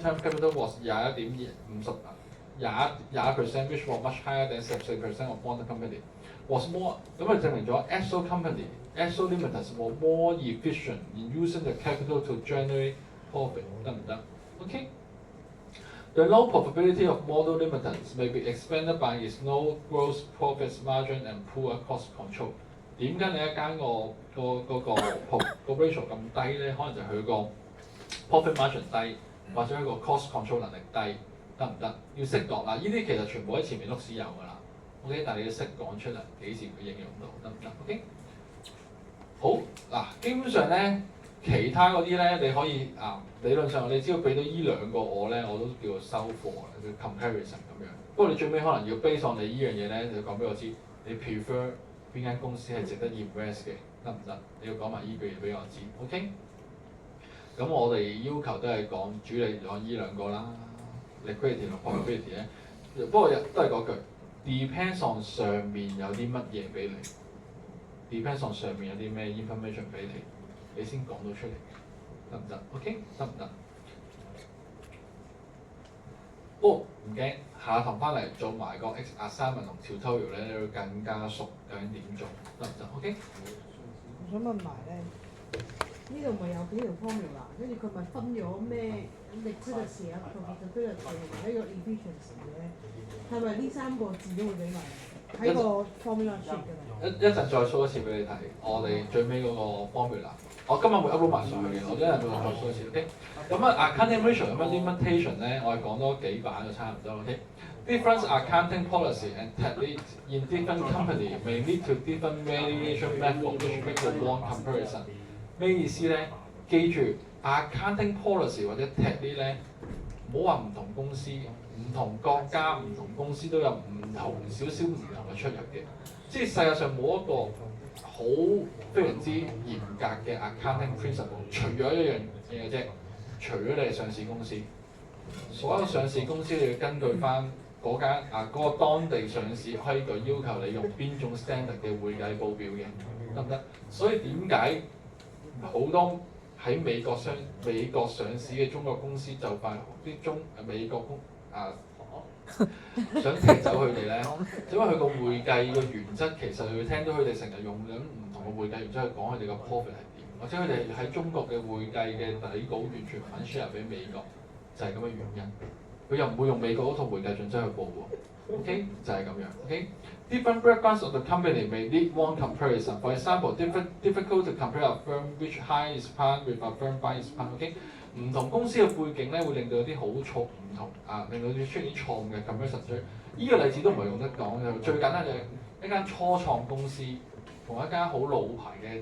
term capital was 21%, which was much higher than 14% of modern company. Was more 咁就證明咗 Esso Company、Esso Limited were more efficient in using the capital to generate profit， 得唔得 ？OK。The low profitability of model limiters may be explained by its low gross profit margin and poor cost control。點解你一間個 ratio 咁低咧？可能就係佢個 profit margin 低，或者佢個 cost control 能力低，得唔得？要識講嗱，呢啲其實全部喺前面碌屎有㗎啦。OK， 但係你要識講出嚟，幾時會應用到，得唔得 ？OK。好嗱，基本上咧，其他嗰啲咧，你可以理論上你只要俾到依兩個我咧，我都叫做收貨啦，叫 comparison 咁樣。不過你最尾可能要 base on 你依樣嘢咧，你就講俾我知，你 prefer 邊間公司係值得 invest 嘅，得唔得？你要講埋依句嘢俾我知 ，OK？ 咁我哋要求都係講主力講依兩個啦 ，liquidity 同 profitability 咧。不過都係嗰句 ，depends on 上面有啲乜嘢俾你 ，depends on 上面有啲咩 information 俾你，你先講到出嚟，得唔得 ？OK？ 得唔得？唔驚，下堂翻嚟做埋個 assignment 同 tutorial 咧，你會更加熟究竟點做，得唔得 ？OK？ 我想問埋咧，呢度咪有幾條 formula， 跟住佢咪分咗咩 liquidity 啊、profitability 同埋呢個 efficiency 嘅，係咪呢三個字都會俾埋喺個 formula sheet 㗎啦？一陣再 show 一次俾你睇，我哋最尾嗰個 formula。我今日會 upload 埋上去嘅，我一陣會再 show 一次 ，OK？ 咁accounting ratio 有乜 limitation 咧？我係講多幾版就差唔多 ，OK？Different accounting policy and techniques in different company may lead to different valuation method which make the wrong comparison。咩意思咧？記住 accounting policy 或者 technique 咧，唔好話唔同公司、唔同國家、唔同公司都有唔同少少唔同嘅出入嘅。即係世界上冇一個好非常之嚴格嘅 accounting principle， 除咗一樣嘢啫，除咗你係上市公司，所有上市公司你要根據翻嗰間嗰個當地上市規矩要求你用邊種 standard 嘅會計報表嘅，得唔得？所以點解好多喺美國上市嘅中國公司就快啲美國想踢走佢哋咧，因為佢個會計個原則其實佢聽到佢哋成日用緊唔同嘅會計原則去講佢哋個 profit 係點，或者佢哋喺中國嘅會計嘅底稿完全反 share 俾美國，就係咁嘅原因。佢又唔會用美國嗰套會計準則去報喎。OK 就係咁樣。OK。Different backgrounds of the company may lead one comparison. For example, difficult to compare a firm which hires its plan with a firm buys its plan. OK。唔同公司嘅背景咧，會令到有啲好錯唔同令到出現錯誤嘅 comparison。呢個例子都唔係用得講嘅，最簡單就係一間初創公司同一間好老牌嘅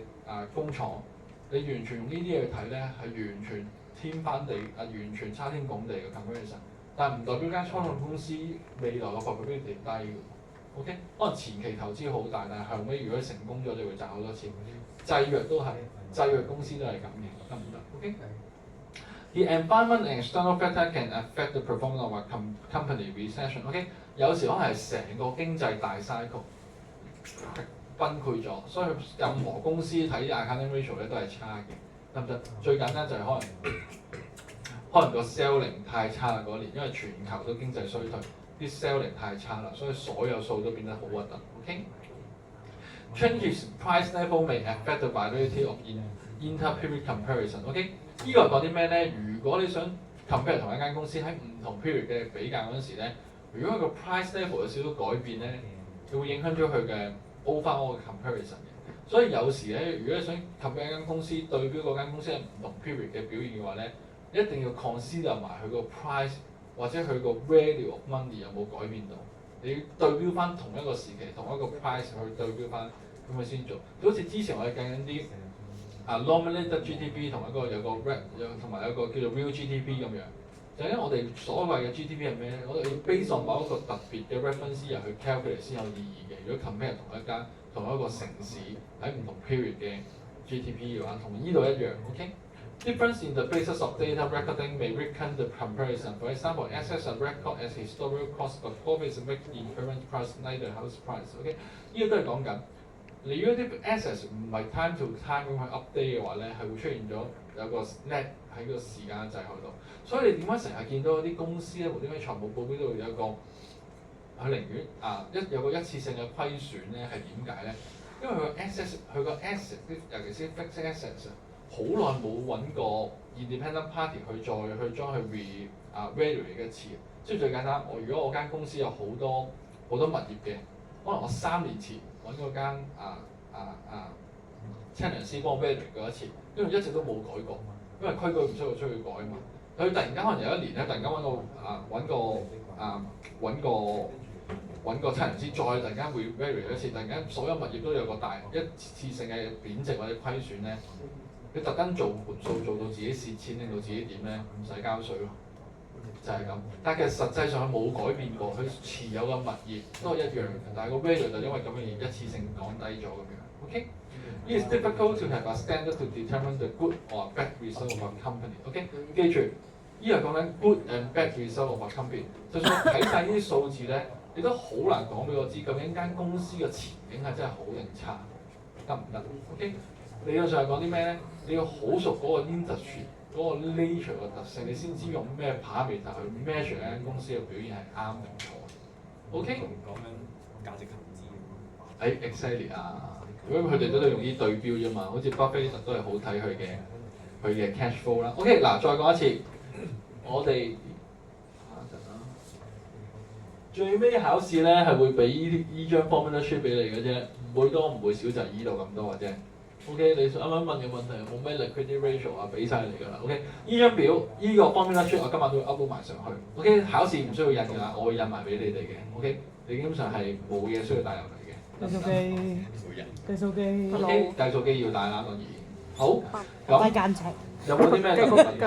工廠，你完全用呢啲嘢去睇咧，係完全天翻地完全差天共地嘅 comparison。但係唔代表間初創公司未來嘅 profitability 低嘅。OK， 可能前期投資好大，但係後尾如果成功咗，就會賺好多錢。製藥都係，製藥公司都係咁嘅，得唔得 ？OK。The environment and external factor can affect the performance of a company recession。OK， 有時可能係成個經濟大 cycle 崩潰咗，所以任何公司睇 accounting ratio 咧都係差嘅，得唔得？最簡單就係可能個 selling 太差啦嗰年，因為全球都經濟衰退，啲 selling 太差啦，所以所有數都變得好核突。OK。Changes price level may affect the viability of inter-period comparison。OK。呢個係講啲咩咧？如果你想 compare 同一間公司喺唔同 period 嘅比較嗰陣時咧，如果佢個 price level 有少少改變咧，佢會影響咗佢嘅 overall 嘅 comparison 嘅。所以有時咧，如果你想 compare 一間公司對標嗰間公司喺唔同 period 嘅表現嘅話咧，一定要 consider 埋佢個 price 或者佢個 value of money 有冇改變到。你要對標翻同一個時期同一個 price 去對標翻，咁佢先做。好似之前我哋計緊啲nominated GDP 同一個有個同埋有個叫做 real GDP 咁樣，就因為我哋所謂嘅 GDP 係咩咧？我哋要 base on 某一個特別嘅 reference year 去 calculate 先有意義嘅。如果 compare 同一個城市喺唔同 period 嘅 GDP 嘅話，同呢度一樣。OK。Difference in the basis of data recording may weaken the comparison. For example, assets are recorded as historical cost, but profits are made in current price, like the house price. OK， 呢個都係講緊。你如果啲 assets 唔係 time to time 咁去 update 嘅話咧，係會出現咗個 net 喺個時間掣喺度。所以你點解成日見到啲公司咧無端端財務報表度有一個佢寧願有個一次性嘅虧損咧係點解咧？因為佢個 asset 尤其是 fixed assets 好耐冇揾過 independent party 去將佢 revalue 一次。即係最簡單，如果我間公司有好多物業嘅，可能我3年前揾嗰間tenant 師幫我 value 過一次，因為一直都冇改過，因為規矩唔需要出去改啊嘛。佢突然間可能有一年咧，突然間揾個 tenant 師再突然間會 value 一次，突然間所有物業都有個大一次性嘅貶值或者虧損咧，你特登做盤數做到自己蝕錢，令到自己點咧唔使交稅咯。就係咁，但係其實實際上佢冇改變過，佢持有嘅物業都係一樣嘅，但係個 value 就因為咁樣而一次性降低咗咁樣。OK， it is difficult to have a standard to determine the good or bad result of a company。OK， 記住，依係講緊 good and bad result of a company。就算我睇晒呢啲數字咧，你都好難講俾我知究竟間公司嘅前景係真係好定差，得唔得 ？OK， 理論上係講啲咩咧？你要好熟嗰個 industry。嗰個 nature 嘅特性，你先知用咩 parameter 去 measure 間公司嘅表現係啱定錯。OK？ 講緊價值投資。exactly 啊！如果佢哋都用啲對標啫嘛，好似巴菲特都係好睇佢嘅 cash flow 啦。OK， 嗱，再講一次，我哋下一陣啦。最尾考試咧係會俾依張 formula sheet 俾你嘅啫，唔會多唔會少，就係依度咁多嘅啫。OK， 你啱啱問嘅問題冇咩 liquidity ratio 啊，俾晒你㗎啦。OK， 依張表依個 formula sheet 我今晚都會 upload 埋上去。OK， 考試唔需要印㗎啦，我會印埋俾你哋嘅。OK， 你基本上係冇嘢需要帶入嚟嘅。計數機，計數機 OK， 計數機要帶啦，當然。好，咁間尺。有冇啲咩問題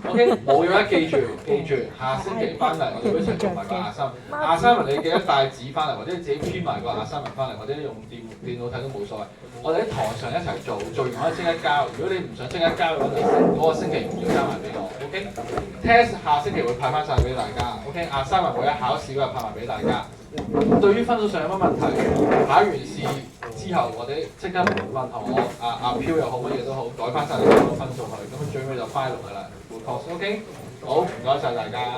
？OK， 冇嘅話記住，下星期翻嚟我哋一齊做埋個assignment。你記得帶紙翻嚟，或者你自己編埋個assignment翻嚟，或者用電腦睇都冇所謂。我哋喺台上一齊做完可以即刻交。如果你唔想即刻交嘅話，就嗰個星期唔要交埋俾我。OK，test 下星期會派翻晒俾大家。OK，assignment 每一考試嗰日派埋俾大家。對於分數上有乜問題，考完試之後或者即刻問同我阿飄又好乜嘢都好，改翻晒你個分數去，咁最尾就 final 㗎啦，full course。OK， 好，唔該晒大家。